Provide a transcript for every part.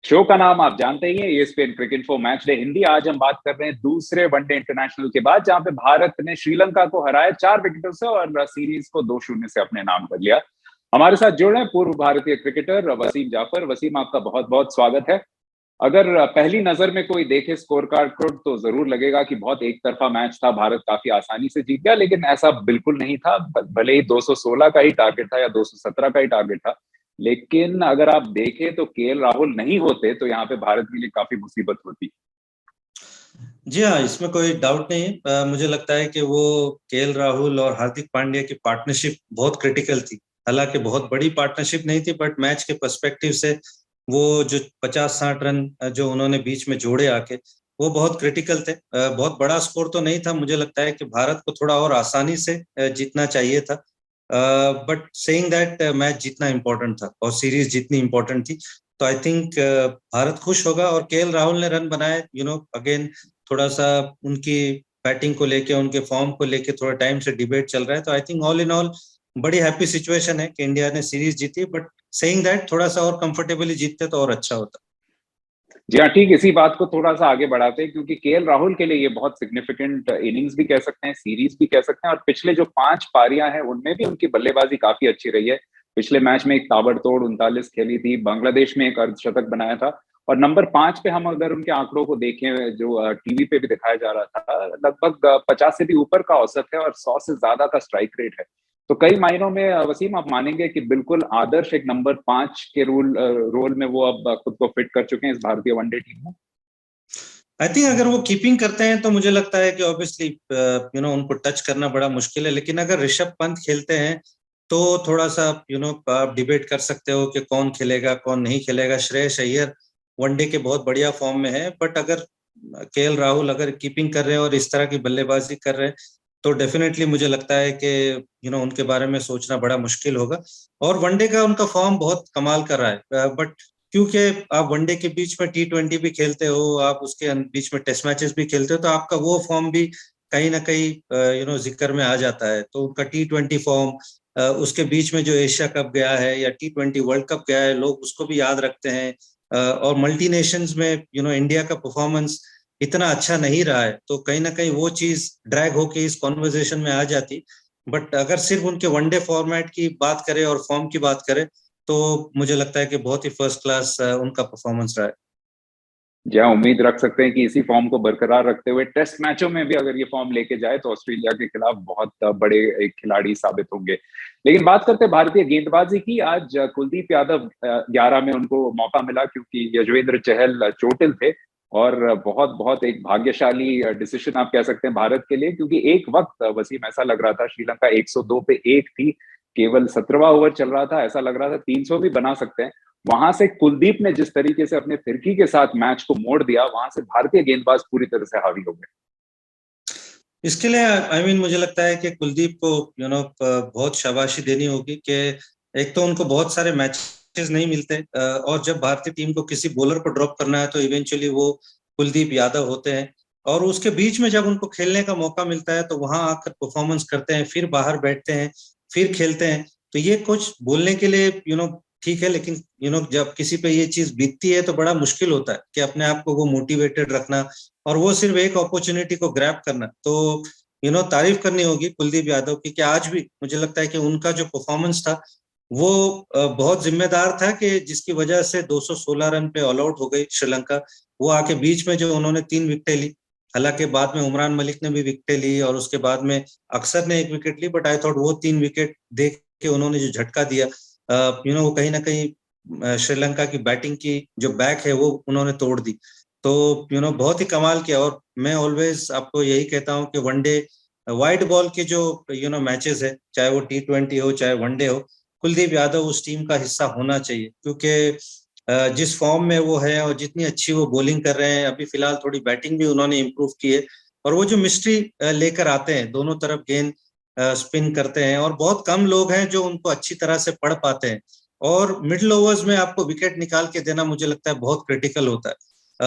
Show का नाम आप जानते ही हैं, ESPN cricket for match day Hindi. आज हम बात कर रहे हैं दूसरे वनडे इंटरनेशनल के बाद, जहां पे भारत ने श्रीलंका को हराया 4 विकेटों से और सीरीज को 2-0 से अपने नाम कर लिया। हमारे साथ जुड़े हैं पूर्व भारतीय क्रिकेटर वसीम जाफर। वसीम, आपका बहुत बहुत स्वागत है। अगर पहली नजर में कोई देखे स्कोर कार्ड को तो जरूर लगेगा कि बहुत एक तरफा मैच था, भारत काफी आसानी से जीत गया, लेकिन ऐसा बिल्कुल नहीं था। भले ही 216 का ही टारगेट था या 217 का ही टारगेट था, लेकिन अगर आप देखें तो केएल राहुल नहीं होते तो यहाँ पे भारत के लिए काफी मुसीबत होती। जी हाँ, इसमें कोई डाउट नहीं है। मुझे लगता है कि वो केएल राहुल और हार्दिक पांड्या की पार्टनरशिप बहुत क्रिटिकल थी। हालांकि बहुत बड़ी पार्टनरशिप नहीं थी, बट मैच के पर्सपेक्टिव से वो जो 50-60 रन जो उन्होंने बीच में जोड़े आके, वो बहुत क्रिटिकल थे। बहुत बड़ा स्कोर तो नहीं था। मुझे लगता है कि भारत को थोड़ा और आसानी से जीतना चाहिए था। बट सेइंग दैट, मैच जीतना इंपॉर्टेंट था और सीरीज जितनी इंपॉर्टेंट थी, तो आई थिंक भारत खुश होगा। और केएल राहुल ने रन बनाए, अगेन थोड़ा सा उनकी बैटिंग को लेके, उनके फॉर्म को लेके थोड़ा टाइम से डिबेट चल रहा है। तो I think all in all बड़ी हैप्पी सिचुएशन है कि इंडिया ने सीरीज जीती। बट सेइंग दैट, थोड़ा सा और कंफर्टेबली जीतते तो और अच्छा होता। जी हाँ, ठीक इसी बात को थोड़ा सा आगे बढ़ाते हैं, क्योंकि केएल राहुल के लिए ये बहुत सिग्निफिकेंट इनिंग्स भी कह सकते हैं, सीरीज भी कह सकते हैं। और पिछले जो 5 पारियां हैं उनमें भी उनकी बल्लेबाजी काफी अच्छी रही है। पिछले मैच में एक ताबड़तोड़ 39 खेली थी, बांग्लादेश में एक अर्धशतक बनाया था। और नंबर 5 पे हम अगर उनके आंकड़ों को देखें, जो टीवी पे भी दिखाया जा रहा था, लगभग 50 से भी ऊपर का औसत है और 100 से ज्यादा का स्ट्राइक रेट है। तो कई मायनों में वसीम, आप मानेंगे कि बिल्कुल आदर्श एक नंबर 5 के रोल में वो अब खुद को फिट कर चुके हैं इस भारतीय वनडे टीम में। आई थिंक अगर वो कीपिंग करते हैं तो मुझे लगता है कि ऑब्वियसली उनको टच करना बड़ा मुश्किल है। लेकिन अगर ऋषभ पंत खेलते हैं तो थोड़ा सा आप डिबेट कर सकते हो कि कौन खेलेगा कौन नहीं खेलेगा। श्रेयस अय्यर वनडे के बहुत बढ़िया फॉर्म में है, बट अगर केएल राहुल अगर कीपिंग कर रहे हैं और इस तरह की बल्लेबाजी कर रहे हैं तो डेफिनेटली मुझे लगता है कि उनके बारे में सोचना बड़ा मुश्किल होगा। और वनडे का उनका फॉर्म बहुत कमाल कर रहा है, बट क्योंकि आप वनडे के बीच में T20 भी खेलते हो, आप उसके बीच में टेस्ट मैचेस भी खेलते हो, तो आपका वो फॉर्म भी कहीं ना कहीं जिक्र में आ जाता है। तो उनका T20 फॉर्म, उसके बीच में जो एशिया कप गया है या T20 वर्ल्ड कप गया है, लोग उसको भी याद रखते हैं। और मल्टी नेशंस में इंडिया का परफॉर्मेंस इतना अच्छा नहीं रहा है, तो कहीं ना कहीं वो चीज ड्रैग होके इस कॉन्वर्जेशन में आ जाती। बट अगर सिर्फ उनके वनडे फॉर्मेट की बात करें और फॉर्म की बात करें तो मुझे लगता है कि बहुत ही फर्स्ट क्लास उनका परफॉर्मेंस रहा है। क्या उम्मीद रख सकते हैं कि इसी फॉर्म को बरकरार रखते हुए टेस्ट मैचों में भी अगर ये फॉर्म लेके जाए तो ऑस्ट्रेलिया के खिलाफ बहुत बड़े एक खिलाड़ी साबित होंगे। लेकिन बात करते हैं भारतीय गेंदबाजी की। आज कुलदीप यादव 11 में उनको मौका मिला, क्योंकि यजुवेंद्र चहल चोटिल थे। और बहुत बहुत एक भाग्यशाली डिसीजन आप कह सकते हैं भारत के लिए, क्योंकि एक वक्त वसीम ऐसा लग रहा था श्रीलंका 102 पे 1 थी, केवल 17वां ओवर चल रहा था, ऐसा लग रहा था 300 भी बना सकते हैं। वहां से कुलदीप ने जिस तरीके से अपने फिरकी के साथ मैच को मोड़ दिया, वहां से भारतीय गेंदबाज पूरी तरह से हावी हो गए। इसके लिए मुझे लगता है कि कुलदीप को बहुत शाबाशी देनी होगी कि एक तो उनको बहुत सारे मैचेस नहीं मिलते, और जब भारतीय टीम को किसी बॉलर को ड्रॉप करना है तो इवेंचुअली वो कुलदीप यादव होते हैं। और उसके बीच में जब उनको खेलने का मौका मिलता है तो वहां आकर परफॉर्मेंस करते हैं, फिर बाहर बैठते हैं, फिर खेलते हैं। तो ये कुछ बोलने के लिए ठीक है, लेकिन जब किसी पे ये चीज बीतती है तो बड़ा मुश्किल होता है कि अपने आप को वो मोटिवेटेड रखना और वो सिर्फ एक अपॉर्चुनिटी को ग्रैब करना। तो तारीफ करनी होगी कुलदीप यादव की कि आज भी मुझे लगता है कि उनका जो परफॉर्मेंस था वो बहुत जिम्मेदार था, कि जिसकी वजह से 216 रन पे ऑल आउट हो गई श्रीलंका। वो आके बीच में जो उन्होंने 3 विकेटें ली, हालांकि बाद में उमरान मलिक ने भी विकेटें ली और उसके बाद में अक्षर ने 1 विकेट ली, बट आई थॉट वो 3 विकेट देख के उन्होंने जो झटका दिया, वो कहीं ना कहीं श्रीलंका की बैटिंग की जो बैक है वो उन्होंने तोड़ दी। तो बहुत ही कमाल किया। और मैं ऑलवेज आपको यही कहता हूँ कि वनडे वाइट बॉल के जो मैचेस है, चाहे वो T20 हो चाहे वनडे हो, कुलदीप यादव उस टीम का हिस्सा होना चाहिए, क्योंकि जिस फॉर्म में वो है और जितनी अच्छी वो बॉलिंग कर रहे हैं, अभी फिलहाल थोड़ी बैटिंग भी उन्होंने इम्प्रूव की है। और वो जो मिस्ट्री लेकर आते हैं, दोनों तरफ गेंद स्पिन करते हैं, और बहुत कम लोग हैं जो उनको अच्छी तरह से पढ़ पाते हैं। और मिडिल ओवर्स में आपको विकेट निकाल के देना मुझे लगता है बहुत क्रिटिकल होता है,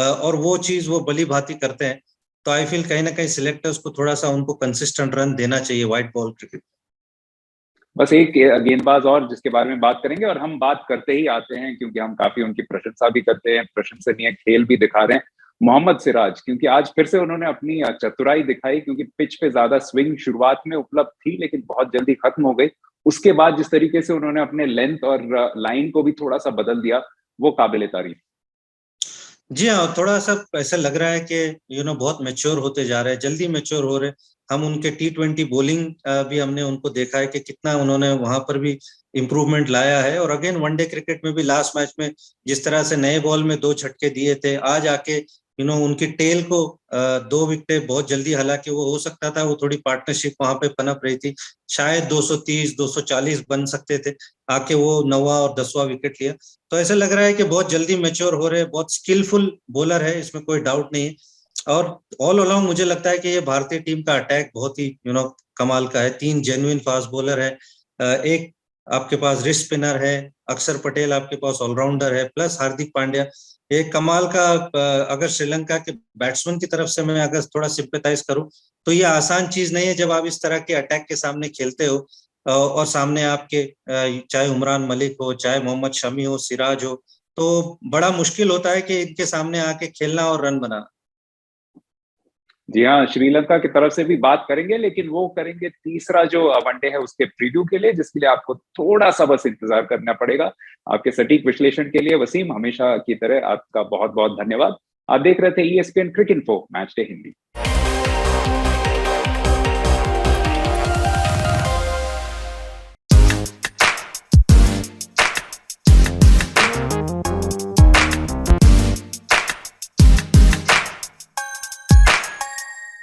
और वो चीज वो भली भांति करते हैं। तो आई फील कहीं ना कहीं सिलेक्टर्स को थोड़ा सा उनको कंसिस्टेंट रन देना चाहिए व्हाइट बॉल क्रिकेट। बस एक गेंदबाज और जिसके बारे में बात करेंगे, और हम बात करते ही आते हैं क्योंकि हम काफी उनकी प्रशंसा भी करते हैं, प्रशंसनीय खेल भी दिखा रहे हैं, मोहम्मद सिराज। क्योंकि आज फिर से उन्होंने अपनी चतुराई दिखाई, क्योंकि पिच पे ज्यादा स्विंग शुरुआत में उपलब्ध थी लेकिन बहुत जल्दी खत्म हो गई। उसके बाद जिस तरीके से उन्होंने अपने लेंथ और लाइन को भी थोड़ा सा बदल दिया, वो काबिले तारीफ। जी हाँ, थोड़ा सा ऐसा लग रहा है कि बहुत मैच्योर होते जा रहे हैं, जल्दी मैच्योर हो रहे हैं। हम उनके T20 बॉलिंग भी हमने उनको देखा है कि कितना उन्होंने वहां पर भी इम्प्रूवमेंट लाया है। और अगेन वनडे क्रिकेट में भी लास्ट मैच में जिस तरह से नए बॉल में 2 झटके दिए थे, आज आके उनकी टेल को 2 विकेट बहुत जल्दी, हालांकि वो हो सकता था, वो थोड़ी पार्टनरशिप वहां पे पनप रही थी, शायद 230 240 बन सकते थे, आके वो 9वां और 10वां विकेट लिया। तो ऐसा लग रहा है कि बहुत जल्दी मैच्योर हो रहे हैं, बहुत स्किलफुल बॉलर है, इसमें कोई डाउट नहीं है। और ऑल अलोंग मुझे लगता है कि ये भारतीय टीम का अटैक बहुत ही कमाल का है। 3 जेन्युइन फास्ट बॉलर है, एक आपके पास रिस्ट स्पिनर है, अक्षर पटेल आपके पास ऑलराउंडर है, प्लस हार्दिक पांड्या। एक कमाल का अगर श्रीलंका के बैट्समैन की तरफ से मैं अगर थोड़ा सिंपैथाइज करूं, तो ये आसान चीज नहीं है जब आप इस तरह के अटैक के सामने खेलते हो, और सामने आपके चाहे उमरान मलिक हो, चाहे मोहम्मद शमी हो, सिराज हो, तो बड़ा मुश्किल होता है कि इनके सामने आके खेलना और रन बनाना। जी हाँ, श्रीलंका की तरफ से भी बात करेंगे, लेकिन वो करेंगे तीसरा जो वनडे है उसके प्रीव्यू के लिए, जिसके लिए आपको थोड़ा सा बस इंतजार करना पड़ेगा। आपके सटीक विश्लेषण के लिए वसीम, हमेशा की तरह आपका बहुत बहुत धन्यवाद। आप देख रहे थे ESPN क्रिक इन्फो मैच डे हिंदी।